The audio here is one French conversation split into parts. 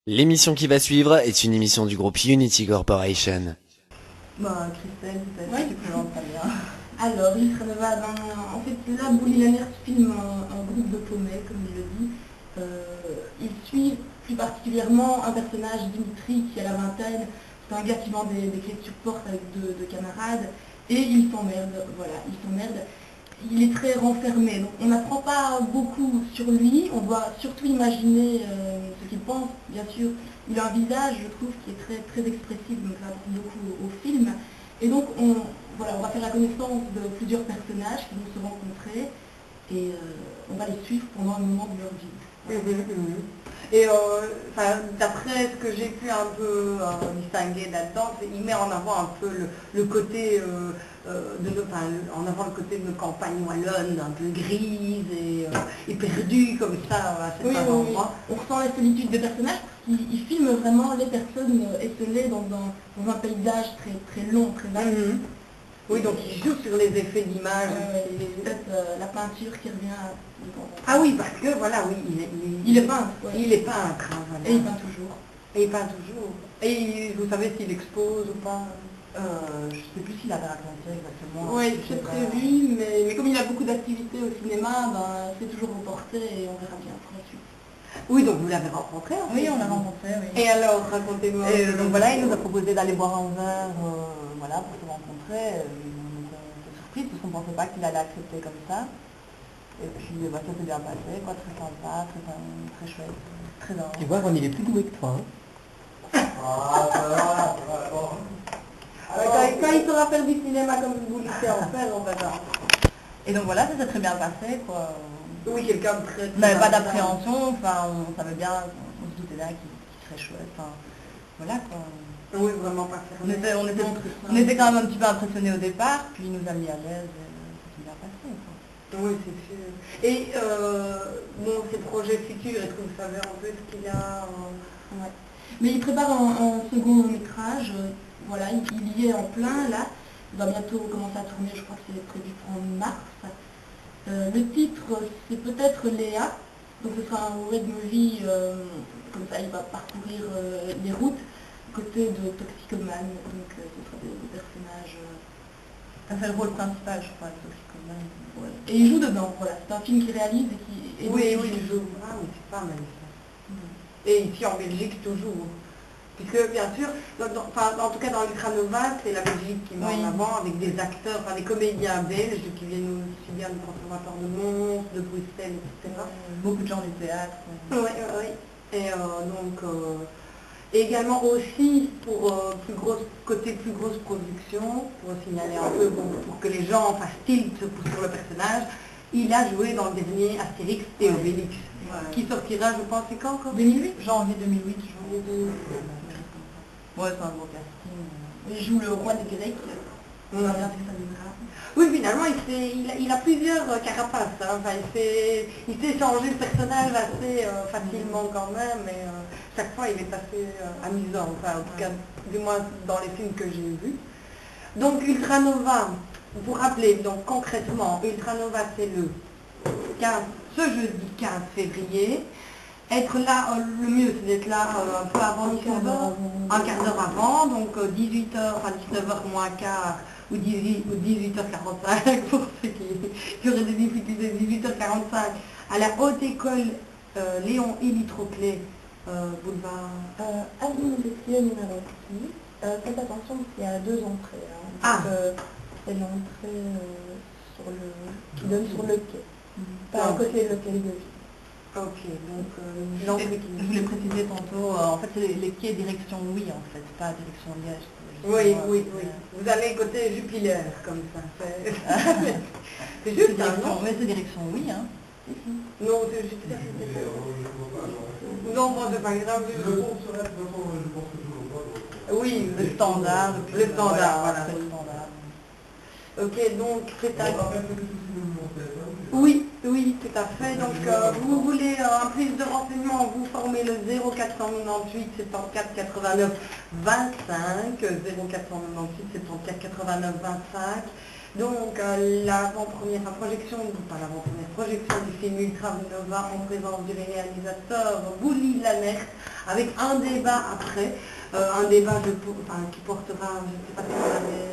L'émission qui va suivre est une émission du groupe Unity Corporation. Christelle, peut-être, Oui. tu présentes très bien. Alors, il va en fait, là, Bully Lanners filme un groupe de paumés, comme il le dit. Il suit plus particulièrement un personnage, Dimitri, qui a la vingtaine. C'est un gars qui vend des clés de support avec deux camarades. Et il s'emmerde, voilà, il s'emmerde. Il est très renfermé, donc on n'apprend pas beaucoup sur lui, on doit surtout imaginer ce qu'il pense. Bien sûr, il a un visage, je trouve, qui est très, très expressif, donc ça apporte beaucoup au film. Et donc, on va faire la connaissance de plusieurs personnages qui vont se rencontrer et on va les suivre pendant un moment de leur vie. Et d'après ce que j'ai pu un peu distinguer là-dedans, il met en avant un peu le côté en avant le côté de nos campagnes wallonnes, un peu grises et perdues comme ça à certains endroits. On ressent la solitude des personnages parce qu'il filme vraiment les personnes esselées dans un paysage très, très long, très vaste. Oui, donc il joue sur les effets d'image. Peut-être la peinture qui revient. Ah oui, parce que voilà, oui, Il est peintre. Ouais. Il est peintre, hein, voilà. Et il peint toujours. Et il peint toujours. Et vous savez s'il expose ou pas? Je sais plus s'il avait raconté exactement. Oui, c'est prévu, mais comme il a beaucoup d'activités au cinéma, c'est toujours reporté et on verra bien pour la suite. Oui, donc vous l'avez rencontré en fait. Oui, on l'a rencontré, oui. Et alors, racontez-moi. Donc voilà, il nous a proposé d'aller boire un verre voilà, pour se rencontrer. On était surprise parce qu'on ne pensait pas qu'il allait accepter comme ça. Et puis ça s'est bien passé, quoi, très sympa, très chouette, très bien. Tu vois, Ron, il est plus doué que toi. Quand il saura faire du cinéma comme vous le savez en faire, on verra. Et donc voilà, ça s'est très bien passé, quoi. Oui, quelqu'un de très... On n'avait pas d'appréhension, enfin, on savait bien, on se doutait bien qu'il serait chouette, enfin, voilà, quoi. Oui, vraiment pas fermé. On était quand même un petit peu impressionnés au départ, puis il nous a mis à l'aise, et ça s'est bien passé, quoi. Oui, c'est sûr. Et ses projets futurs, est-ce que vous savez un peu ce qu'il y a Ouais. Mais il prépare un second long métrage, voilà, il y est en plein là. Il va bientôt commencer à tourner, je crois que c'est prévu pour en mars. Le titre, c'est peut-être Léa, donc ce sera un road movie, comme ça il va parcourir les routes côté de toxicomane, donc ce sera des personnages... Ça fait le rôle principal, je crois, toxicomane. Ouais. Et il joue dedans, voilà, c'est un film qu'il réalise et qui... Oui, il joue. Ah oui, c'est pas mal ça. Et ici en Belgique toujours. Puisque bien sûr, en tout cas dans l'Ultranova, c'est la Belgique qui met en avant avec des acteurs, des comédiens belges qui viennent aussi bien du Conservatoire de Mons, de Bruxelles, etc. Beaucoup de gens du théâtre. Oui. Et et également aussi pour côté plus grosse production, pour signaler un peu, pour que les gens fassent tilt sur le personnage, il a joué dans le dernier Astérix et Obélix, qui sortira, je pense, c'est quand encore? 2008. Janvier 2008, janvier 2008. Ouais, c'est un gros casting. Il joue le roi des Grecs, on a bien que ça viendra. Oui, finalement, il a plusieurs carapaces. Hein. Enfin, il sait changer le personnage assez facilement quand même, mais chaque fois, il est assez amusant. Enfin, en tout cas, du moins dans les films que j'ai vus. Donc, Ultranova, vous vous rappelez, donc concrètement, Ultranova, c'est ce jeudi 15 février. Être là, le mieux, c'est d'être là un peu avant 19h, un quart d'heure avant, donc 18h, enfin 19h moins quart, ou 18h45 pour ceux qui auraient des difficultés, 18h45 à la haute école Léon Élie Troclet, boulevard Avenue des Cieux numéro 6. Faites attention parce qu'il y a deux entrées. Hein. C'est l'entrée qui donne sur le quai. Pas à côté de l'hôtel de ville. Ok, donc je voulais préciser tantôt, en fait c'est les quais direction oui en fait, pas direction Liège. Oui. Vous allez côté Jupiler, comme ça. C'est juste un nom. Mais c'est direction oui, hein. Non, c'est Jupiler. Non, c'est pas grave. Oui, Le standard. Le standard, voilà. Le standard. Ok, donc c'est un... Oui, tout à fait. Donc, vous voulez un plus de renseignements, vous formez le 0498 74 89 25, 0498 74 89 25. Donc l'avant-première, enfin projection, pas l'avant-première, projection du film Ultra Nova en présence du réalisateur Bouli Lanert, avec un débat après, un débat qui portera, je ne sais pas si vous avez...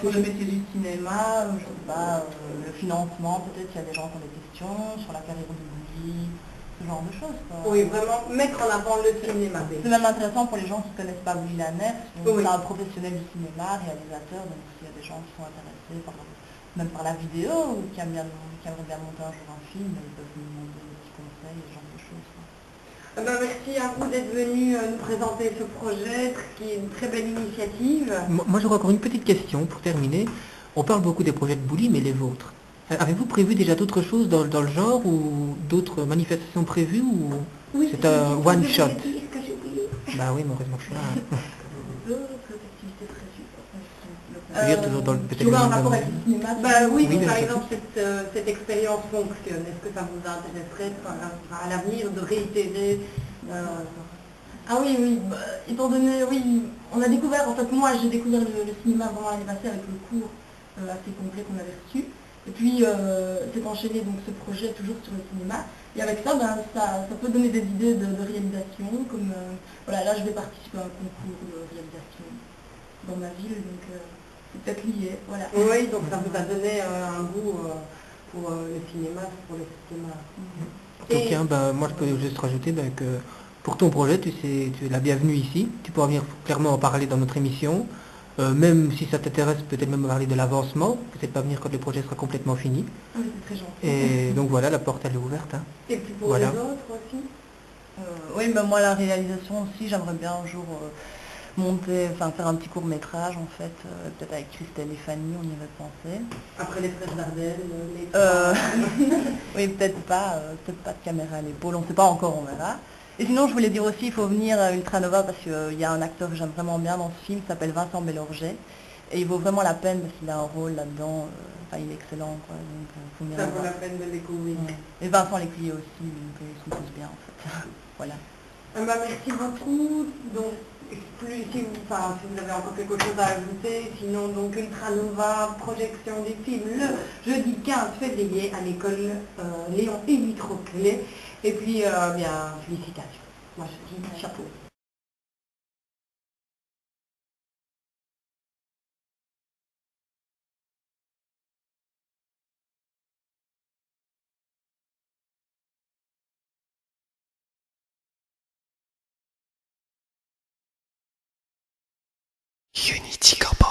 Sur le métier du cinéma, je sais pas, le financement, peut-être il y a des gens qui ont des questions sur la carrière de Bouli, ce genre de choses, quoi. Oui, vraiment mettre en avant le cinéma. C'est même intéressant pour les gens qui ne connaissent pas Bouli Lanert, Oui. c'est un professionnel du cinéma, réalisateur, donc s'il y a des gens qui sont intéressés même par la vidéo, ou qui aimeraient bien monter un jour un film, ils peuvent nous demander des petits conseils, ce genre de choses, quoi. Merci à vous d'être venu nous présenter ce projet, qui est une très belle initiative. Moi, j'aurais encore une petite question pour terminer. On parle beaucoup des projets de Bouli, mais les vôtres. Avez-vous prévu déjà d'autres choses dans le genre ou d'autres manifestations prévues ou Oui, c'est un one shot? Est-ce que j'ai oublié? Bah oui, mais heureusement que je suis là. D'autres activités prévues. Je veux dire, toujours dans peut-être Tu auras un le rapport même- avec le cinéma. Bah oui, Oui, si par bien exemple cette expérience fonctionne, est-ce que ça vous intéresserait à l'avenir de réitérer Ah oui, oui, étant donné, oui, on a découvert, en fait moi j'ai découvert le cinéma vraiment l'année passée avec le cours assez complet qu'on avait reçu. Et puis s'est enchaîné donc ce projet toujours sur le cinéma. Et avec ça, ça peut donner des idées de réalisation, comme voilà, là je vais participer à un concours de réalisation dans ma ville, donc c'est peut-être lié, voilà. Oui, donc ça vous a donné un goût pour le cinéma, pour le cinéma. Donc, tiens, bah, moi, je peux juste rajouter que pour ton projet, tu es la bienvenue ici. Tu pourras venir clairement en parler dans notre émission. Même si ça t'intéresse, peut-être même parler de l'avancement. Peut-être pas venir quand le projet sera complètement fini. Ah oui, c'est très gentil. Et donc voilà, la porte, elle est ouverte. Hein. Et puis pour Voilà. les autres aussi. Oui, mais moi la réalisation aussi, j'aimerais bien un jour faire un petit court métrage en fait, peut-être avec Christelle et Fanny, on y avait pensé. Après les fraises d'Ardenne, les... Oui, peut-être pas de caméra à l'épaule, on ne sait pas encore, on verra. Et sinon, je voulais dire aussi, il faut venir à Ultranova parce qu'il y a un acteur que j'aime vraiment bien dans ce film, qui s'appelle Vincent Bellorget. Et il vaut vraiment la peine parce qu'il a un rôle là-dedans, il est excellent, quoi. Donc, faut venir Ça le vaut voir. la peine de le découvrir. Ouais. Et Vincent Lécuyer aussi, donc ils sont tous bien en fait. Voilà. Merci beaucoup. Donc, si vous avez encore quelque chose à ajouter, sinon donc Ultranova, projection des films le jeudi 15 février à l'école Léon Élie Troclet. Et puis, félicitations. Moi je dis chapeau. Unity Corp.